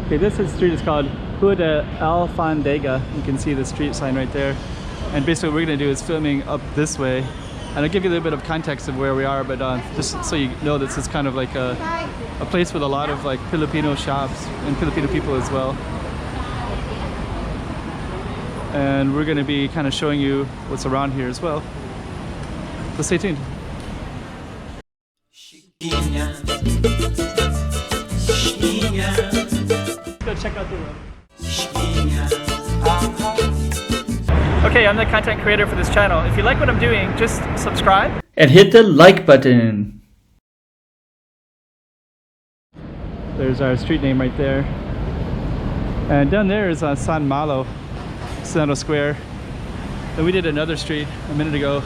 Okay, this street is called Rua de Alfândega. You can see the street sign right there. And basically what we're gonna do is filming up this way. And I'll give you a little bit of context of where we are, but just so you know, this is kind of like a place with a lot of like Filipino shops and Filipino people as well. And we're gonna be kind of showing you what's around here as well. So stay tuned. Go check out the road. Okay, I'm the content creator for this channel. If you like what I'm doing, just subscribe and hit the like button. There's our street name right there. And down there is San Malo, Senado Square. And we did another street a minute ago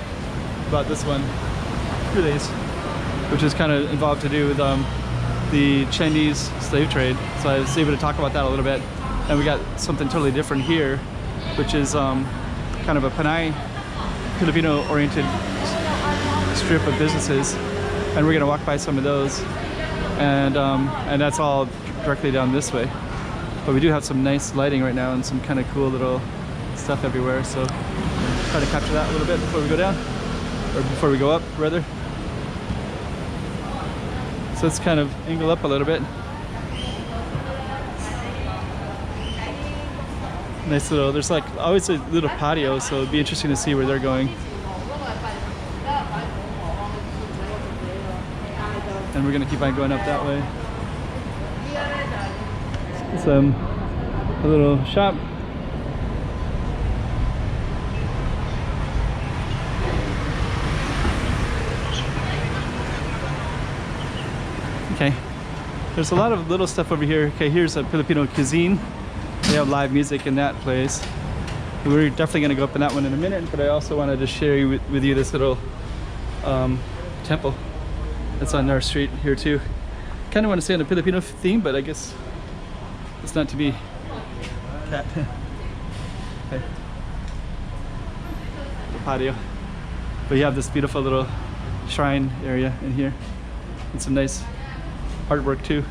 about this one, which is kind of involved to do with the Chinese slave trade. So I was able to talk about that a little bit. And we got something totally different here, which is kind of a Pinoy, Filipino-oriented strip of businesses. And we're gonna walk by some of those. And that's all directly down this way. But we do have some nice lighting right now and some kind of cool little stuff everywhere. So try to capture that a little bit before we go down, or before we go up rather. So let's kind of angle up a little bit. Nice little, there's like always a little patio, so it'd be interesting to see where they're going. And we're gonna keep on going up that way. It's a little shop. Okay, there's a lot of little stuff over here. Okay, here's a Filipino cuisine. They have live music in that place. We're definitely going to go up in that one in a minute, but I also wanted to share with you this little temple that's on our street here too. Kind of want to stay on the Filipino theme, but I guess it's not to be. Cat. Okay. The patio. But you have this beautiful little shrine area in here. And some nice artwork too.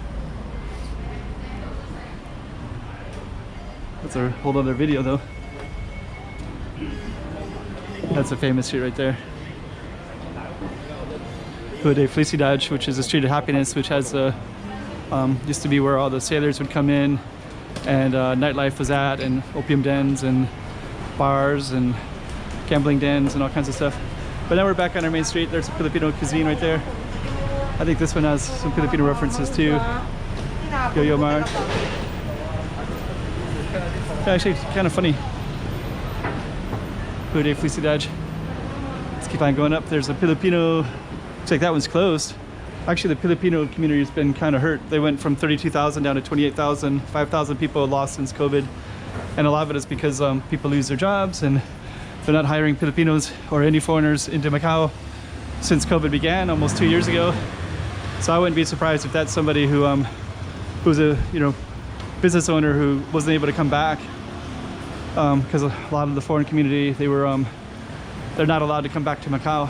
That's a whole other video though. That's a famous street right there. Rua de Felicidade, which is a street of happiness, which has used to be where all the sailors would come in, and nightlife was at, and opium dens and bars and gambling dens and all kinds of stuff. But now we're back on our main street. There's a Filipino cuisine right there. I think this one has some Filipino references too. Yo-Yo Mar. Actually, kind of funny. Rua de Felicidade. Let's keep on going up. There's a Filipino. Looks like that one's closed. Actually, the Filipino community has been kind of hurt. They went from 32,000 down to 28,000. 5,000 people lost since COVID, and a lot of it is because people lose their jobs and they're not hiring Filipinos or any foreigners into Macau since COVID began almost 2 years ago. So I wouldn't be surprised if that's somebody who's a business owner who wasn't able to come back because a lot of the foreign community, they're not allowed to come back to Macau,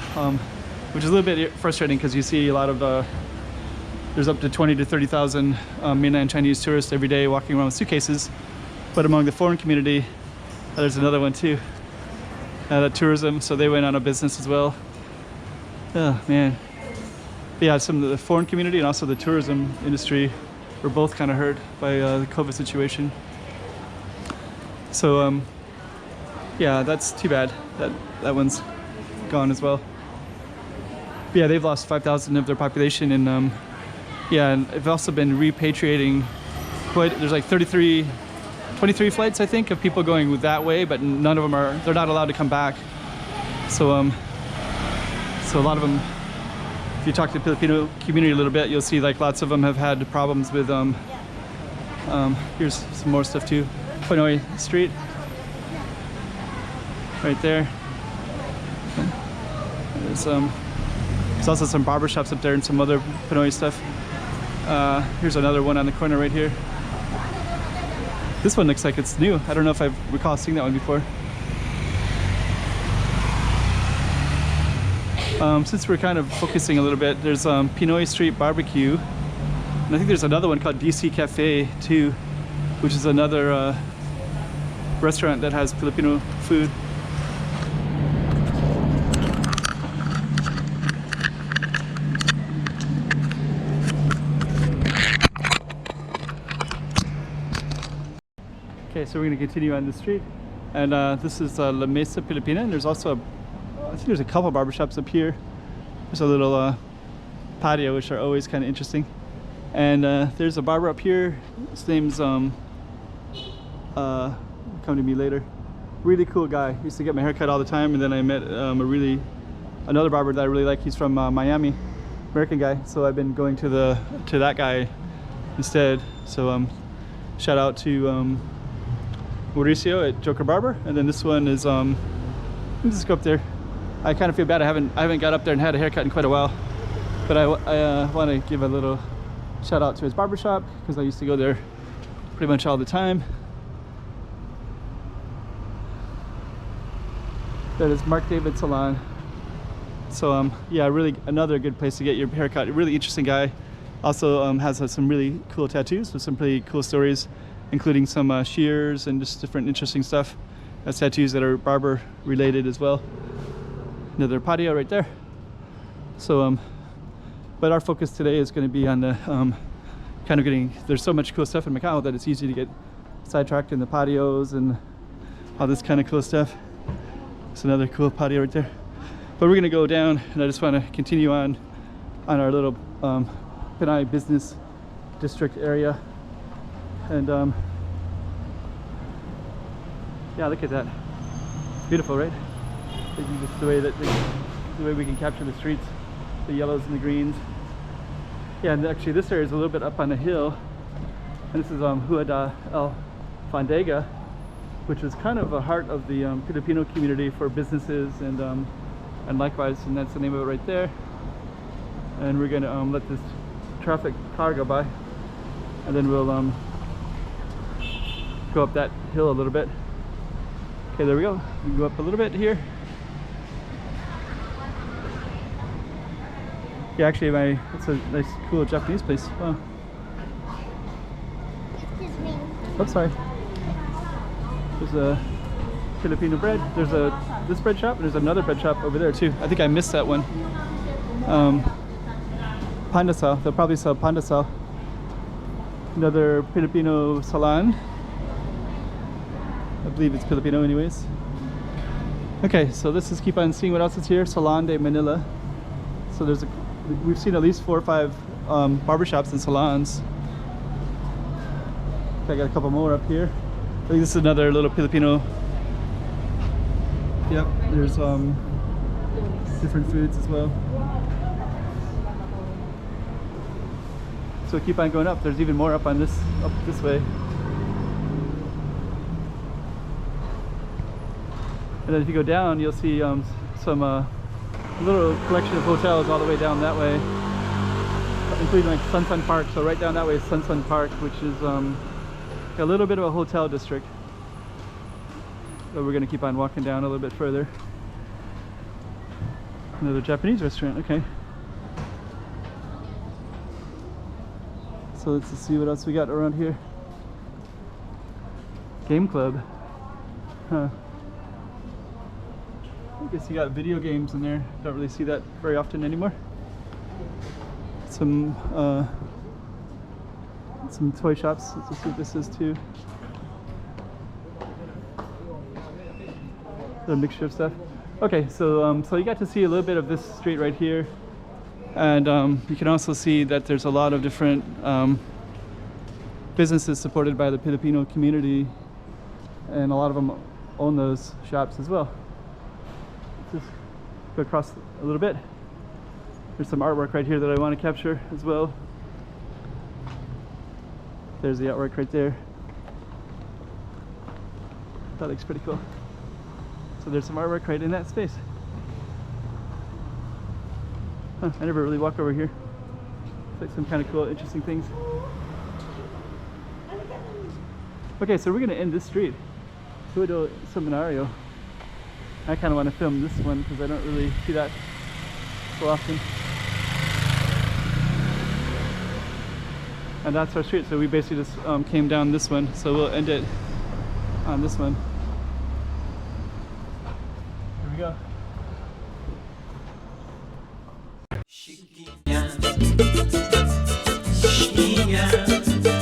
which is a little bit frustrating because you see a lot of there's up to 20 to 30,000 mainland Chinese tourists every day walking around with suitcases. But among the foreign community, there's another one too, the tourism, so they went out of business as well. Oh man. But yeah, some of the foreign community and also the tourism industry were both kind of hurt by the COVID situation. So yeah, that's too bad that one's gone as well. But yeah, they've lost 5,000 of their population, and yeah, and they've also been repatriating there's like 23 flights I think of people going that way, but none of them they're not allowed to come back. So so a lot of them, if you talk to the Filipino community a little bit, you'll see like lots of them have had problems with here's some more stuff too. Pinoy Street right there. There's also some barber shops up there and some other Pinoy stuff. Here's another one on the corner right here. This one looks like it's new. I don't know if I recall seeing that one before. Since we're kind of focusing a little bit, there's Pinoy Street Barbecue. And I think there's another one called DC Cafe too. which is another restaurant that has Filipino food. Okay, so we're going to continue on the street, and this is La Mesa Filipina, and there's also I think there's a couple barbershops up here. There's a little patio, which are always kind of interesting, and there's a barber up here. His name's come to me later. Really cool guy. Used to get my hair cut all the time, and then I met another barber that I really like. He's from Miami, American guy. So I've been going to that guy instead. So shout out to Mauricio at Joker Barber, and then this one is let me just go up there. I kind of feel bad I haven't got up there and had a haircut in quite a while, but I want to give a little shout out to his barbershop because I used to go there pretty much all the time. That is Mark David Salon. So yeah, really another good place to get your haircut. A really interesting guy. Also has some really cool tattoos with some pretty cool stories, including some shears and just different interesting stuff. Has tattoos that are barber related as well. Another patio right there. So but our focus today is going to be on the kind of getting, there's so much cool stuff in Macau that it's easy to get sidetracked in the patios and all this kind of cool stuff. It's another cool patio right there. But we're going to go down, and I just want to continue on our little Pinoy business district area. And yeah, look at that. It's beautiful, right? Just the way we can capture the streets, the yellows and the greens. Yeah, and actually this area is a little bit up on a hill, and this is Huada Alfândega, which is kind of a heart of the Filipino community for businesses and likewise, and that's the name of it right there. And we're gonna let this traffic car go by, and then we'll go up that hill a little bit. Okay, there we go. We can go up a little bit here. Yeah, actually, it's a nice, cool Japanese place. Wow. Excuse me. Oh, sorry. There's a Filipino bread. There's this bread shop, and there's another bread shop over there too. I think I missed that one. Pandesal. They'll probably sell pandesal. Another Filipino salon. I believe it's Filipino anyways. Okay, so let's just keep on seeing what else is here. Salon de Manila. So we've seen at least 4 or 5 barbershops and salons. I got a couple more up here. I think this is another little Filipino. Yep, there's different foods as well. So keep on going up. There's even more up this way. And then if you go down, you'll see some little collection of hotels all the way down that way, including like Sun Sun Park. So right down that way is Sun Sun Park, which is a little bit of a hotel district. So we're going to keep on walking down a little bit further. Another Japanese restaurant. Okay. So let's see what else we got around here. Game club. Huh. I guess you got video games in there. Don't really see that very often anymore. Some toy shops. Let's see what this is too. A mixture of stuff. Okay, so so you got to see a little bit of this street right here, and you can also see that there's a lot of different businesses supported by the Filipino community, and a lot of them own those shops as well. Just go across a little bit. There's some artwork right here that I want to capture as well. There's the artwork right there. That looks pretty cool. So there's some artwork right in that space. Huh, I never really walk over here. It's like some kind of cool, interesting things. Okay, so we're going to end this street. Huado Seminario. I kind of want to film this one because I don't really see that so often. And that's our street. So we basically just came down this one. So we'll end it on this one. Here we go. Chiquinha, chiquinha.